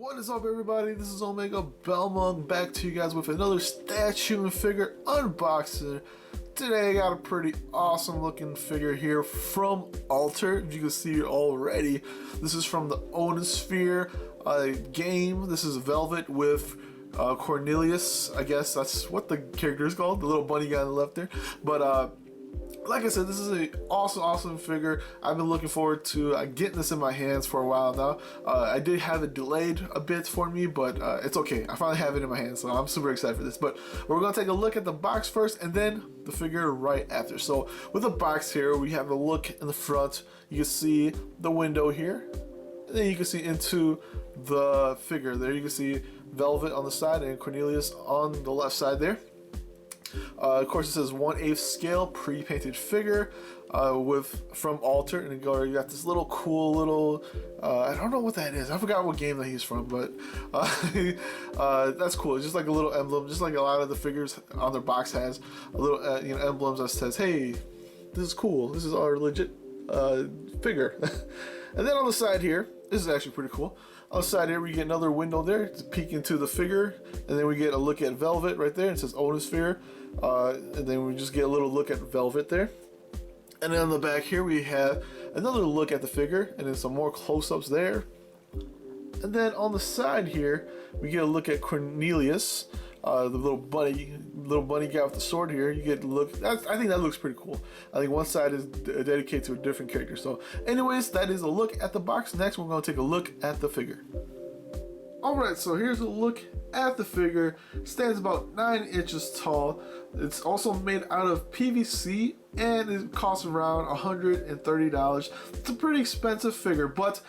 What is up, everybody? This is Omegabalmung back to you guys with another statue and figure unboxing. Today I got a pretty awesome looking figure here from Alter. If you can see it already, this is from the Odin Sphere game. This is Velvet with Cornelius. I guess that's what the character is called, the little bunny guy on the left there. But like I said, this is an awesome figure. I've been looking forward to getting this in my hands for a while now. I did have it delayed a bit for me, but it's okay. I finally have it in my hands, so I'm super excited for this. But we're going to take a look at the box first, and then the figure right after. So with the box here, we have a look in the front. You can see the window here, and then you can see into the figure there. You can see Velvet on the side and Cornelius on the left side there. Of course, it says 1/8 scale pre-painted figure from Alter, and you got this little cool little I don't know what that is. I forgot what game that he's from, but that's cool. It's just like a little emblem, just like a lot of the figures on their box has a little emblems that says, "Hey, this is cool. This is our legit figure." And then on the side here, this is actually pretty cool. On the side here, we get another window there to peek into the figure, and then we get a look at Velvet right there. It says Odin Sphere, and then we just get a little look at Velvet there. And then on the back here, we have another look at the figure, and then some more close-ups there. And then on the side here, we get a look at Cornelius, the little bunny guy with the sword here. You get a look. I think that looks pretty cool. I think one side is dedicated to a different character. So anyways, that is a look at the box. Next, we're going to take a look at the figure. Alright, so here's a look at the figure. It stands about 9 inches tall. It's also made out of PVC, and it costs around $130. It's a pretty expensive figure, but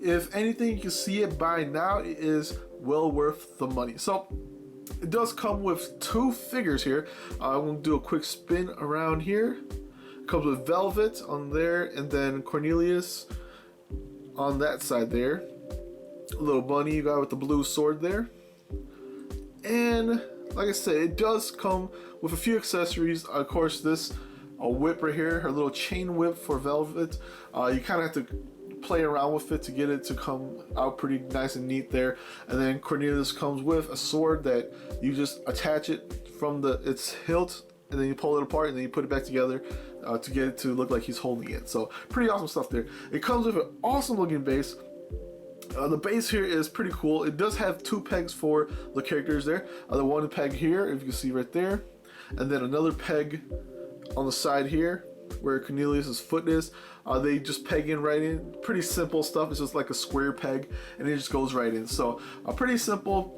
if anything, you can see it by now, it is well worth the money. So it does come with 2 figures here. I'm going to do a quick spin around here. It comes with Velvet on there, and then Cornelius on that side there. A little bunny you got with the blue sword there. And like I said, it does come with a few accessories. Of course, this whip right here, her little chain whip for Velvet. You kind of have to play around with it to get it to come out pretty nice and neat there. And then Cornelius comes with a sword that you just attach it from its hilt, and then you pull it apart, and then you put it back together to get it to look like he's holding it. So pretty awesome stuff there. It comes with an awesome looking base. The base here is pretty cool. It does have 2 pegs for the characters there. The one peg here, if you can see right there, and then another peg on the side here where Cornelius's foot is. They just peg in right in. Pretty simple stuff. It's just like a square peg, and it just goes right in. So a pretty simple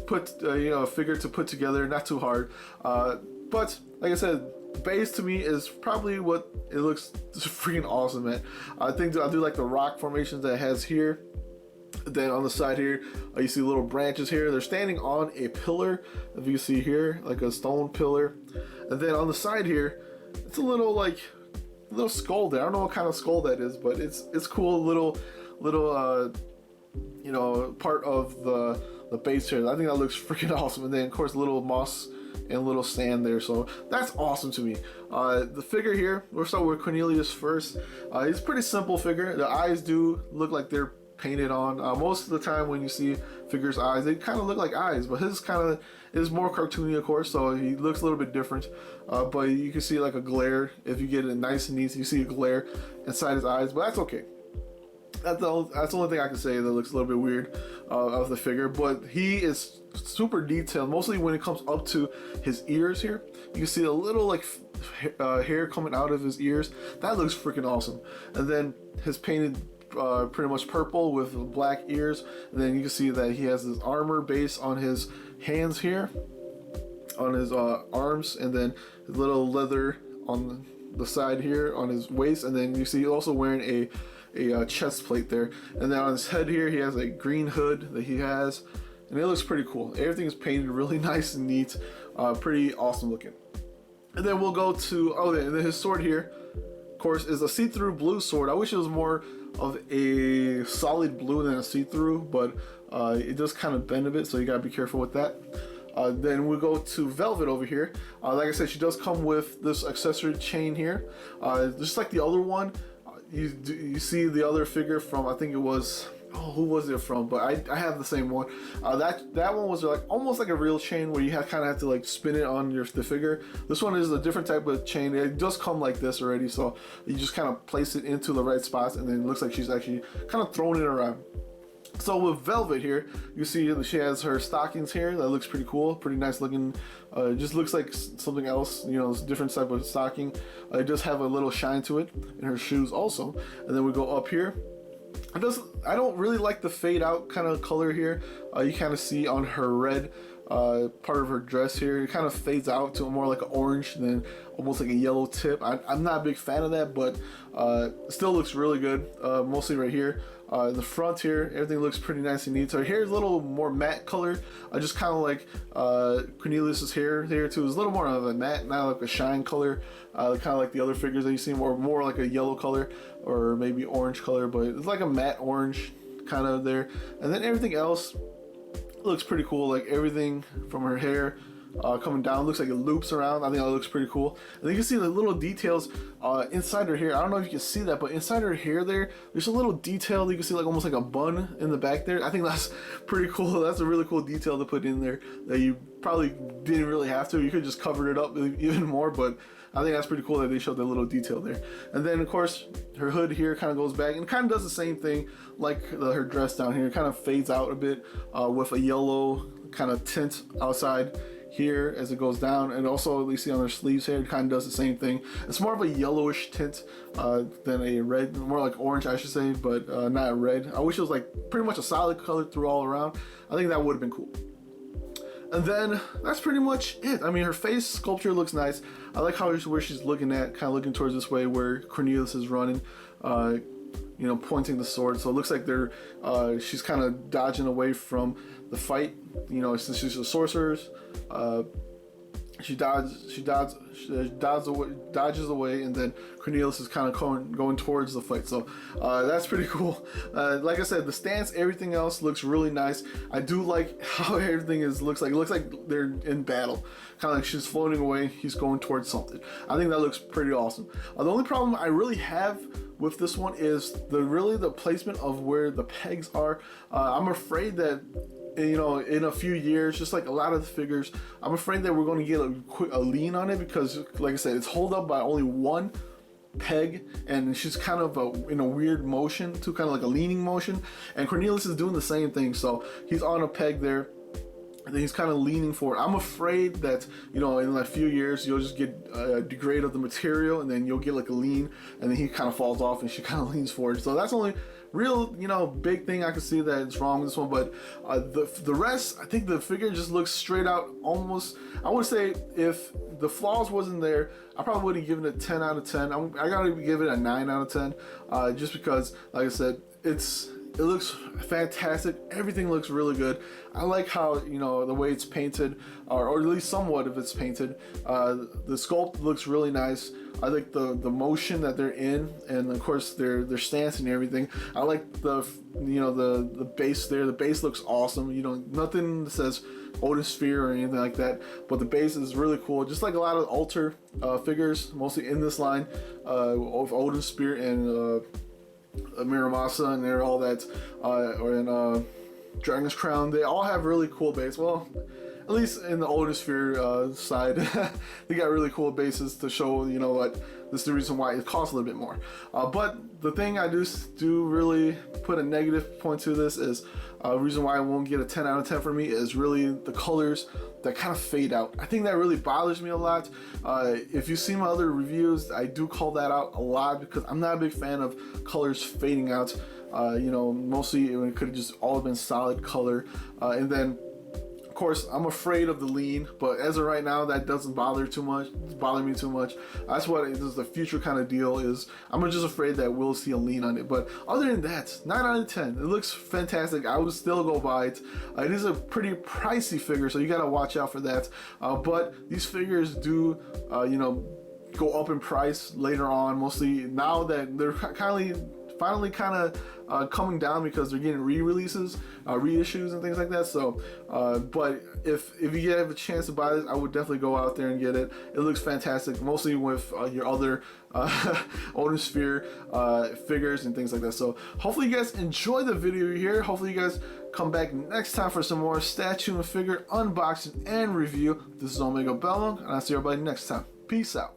figure to put together. Not too hard. But like I said, base to me is probably what it looks freaking awesome at. I think I do like the rock formations that it has here. Then on the side here, you see little branches here. They're standing on a pillar, if you see here, like a stone pillar. And then on the side here, it's a little skull there. I don't know what kind of skull that is, but it's cool. Little part of the base here. I think that looks freaking awesome. And then of course little moss and little sand there, so that's awesome to me. The figure here, we'll start with Cornelius first. It's a pretty simple figure. The eyes do look like they're painted on. Most of the time when you see figures' eyes, they kind of look like eyes, but his kind of is more cartoony, of course, so he looks a little bit different. But you can see like a glare. If you get it nice and neat, you see a glare inside his eyes, but that's okay. That's the only thing I can say that looks a little bit weird of the figure, but he is super detailed, mostly when it comes up to his ears here. You can see a little like hair coming out of his ears. That looks freaking awesome. And then his painted pretty much purple with black ears, and then you can see that he has this armor base on his hands here, on his arms, and then his little leather on the side here on his waist, and then you see he's also wearing a chest plate there, and then on his head here he has a green hood that he has, and it looks pretty cool. Everything is painted really nice and neat, pretty awesome looking. And then we'll go to and then his sword here, of course, is a see-through blue sword. I wish it was more of a solid blue than a see-through, but it does kind of bend a bit, so you gotta be careful with that. Then we'll go to Velvet over here. Like I said, she does come with this accessory chain here. Just like the other one, you see the other figure from, I think it was oh, who was it from? But I have the same one. That one was like almost like a real chain where you kind of have to like spin it on the figure. This one is a different type of chain. It does come like this already, so you just kind of place it into the right spots, and then it looks like she's actually kind of throwing it around. So with Velvet here, you see that she has her stockings here. That looks pretty cool, pretty nice looking. It just looks like something else, you know, it's a different type of stocking. It does have a little shine to it, in her shoes also. And then we go up here. I don't really like the fade out kind of color here. You kind of see on her red part of her dress here, it kind of fades out to more like an orange than almost like a yellow tip. I'm not a big fan of that, but it still looks really good, mostly right here. In the front here, everything looks pretty nice and neat. So her hair is a little more matte colored, just kind of like Cornelius's hair here too. It's a little more of a matte, not like a shine color, kind of like the other figures that you see, more like a yellow color or maybe orange color, but it's like a matte orange kind of there. And then everything else looks pretty cool, like everything from her hair coming down looks like it loops around. I think that looks pretty cool. And then you can see the little details inside her hair. I don't know if you can see that, but inside her hair there's a little detail that you can see, like almost like a bun in the back there. I think that's pretty cool. That's a really cool detail to put in there that you probably didn't really have to. You could just cover it up even more, but I think that's pretty cool that they showed that little detail there. And then of course her hood here kind of goes back and kind of does the same thing like her dress down here. It kind of fades out a bit with a yellow kind of tint outside here as it goes down, and also you see on her sleeves here it kind of does the same thing. It's more of a yellowish tint than a red, more like orange I should say, but not red. I wish it was like pretty much a solid color through all around. I think that would have been cool. And then that's pretty much it. I mean, her face sculpture looks nice. I like where she's looking at, kind of looking towards this way where Cornelius is running, you know, pointing the sword. So it looks like she's kind of dodging away from the fight. You know, since she's a sorceress, she dodges away, and then Cornelius is kind of going towards the fight. So that's pretty cool. Like I said, the stance, everything else looks really nice. I do like how everything looks like they're in battle. Kind of like she's floating away, he's going towards something. I think that looks pretty awesome. The only problem I really have with this one is the placement of where the pegs are. I'm afraid that, you know, in a few years, just like a lot of the figures, I'm afraid that we're going to get a lean on it, because like I said, it's held up by only one peg, and she's kind of in a weird motion too, kind of like a leaning motion, and Cornelius is doing the same thing. So he's on a peg there, and then he's kind of leaning forward. I'm afraid that, you know, in a few years you'll just get a degrade of the material, and then you'll get like a lean, and then he kind of falls off and she kind of leans forward. So that's the only real, you know, big thing I can see that is wrong with this one. But the rest, I think the figure just looks straight out almost, I would say if the flaws wasn't there, I probably would have given it 10 out of 10. I gotta give it a 9 out of 10, just because, like I said, it looks fantastic. Everything looks really good. I like how, you know, the way it's painted, or at least somewhat of it's painted. The sculpt looks really nice. I like the motion that they're in, and of course their stance and everything. I like the base there. The base looks awesome. You know, nothing that says Odin Sphere or anything like that, but the base is really cool. Just like a lot of Alter figures, mostly in this line of Odin Sphere and Miramasa, and they're all that, or in Dragon's Crown, they all have really cool base. Well, at least in the Odin Sphere side, they got really cool bases to show, you know what, this is the reason why it costs a little bit more. But the thing I do really put a negative point to this is, the reason why I won't get a 10 out of 10 for me is really the colors that kind of fade out. I think that really bothers me a lot. If you see my other reviews, I do call that out a lot, because I'm not a big fan of colors fading out. You know, mostly it could have just all been solid color. And then, of course, I'm afraid of the lean, but as of right now, that doesn't bother me too much. That's what it is. The future kind of deal is, I'm just afraid that we'll see a lean on it. But other than that, 9 out of 10. It looks fantastic. I would still go buy it. It is a pretty pricey figure, so you got to watch out for that. But these figures do, you know, go up in price later on. Mostly now that they're finally kind of coming down because they're getting re-releases, reissues and things like that. So, but if you have a chance to buy this, I would definitely go out there and get it. It looks fantastic, mostly with your other Odin Sphere figures and things like that. So hopefully you guys enjoy the video here. Hopefully you guys come back next time for some more statue and figure unboxing and review. This is Omegabalmung, and I'll see everybody next time. Peace out.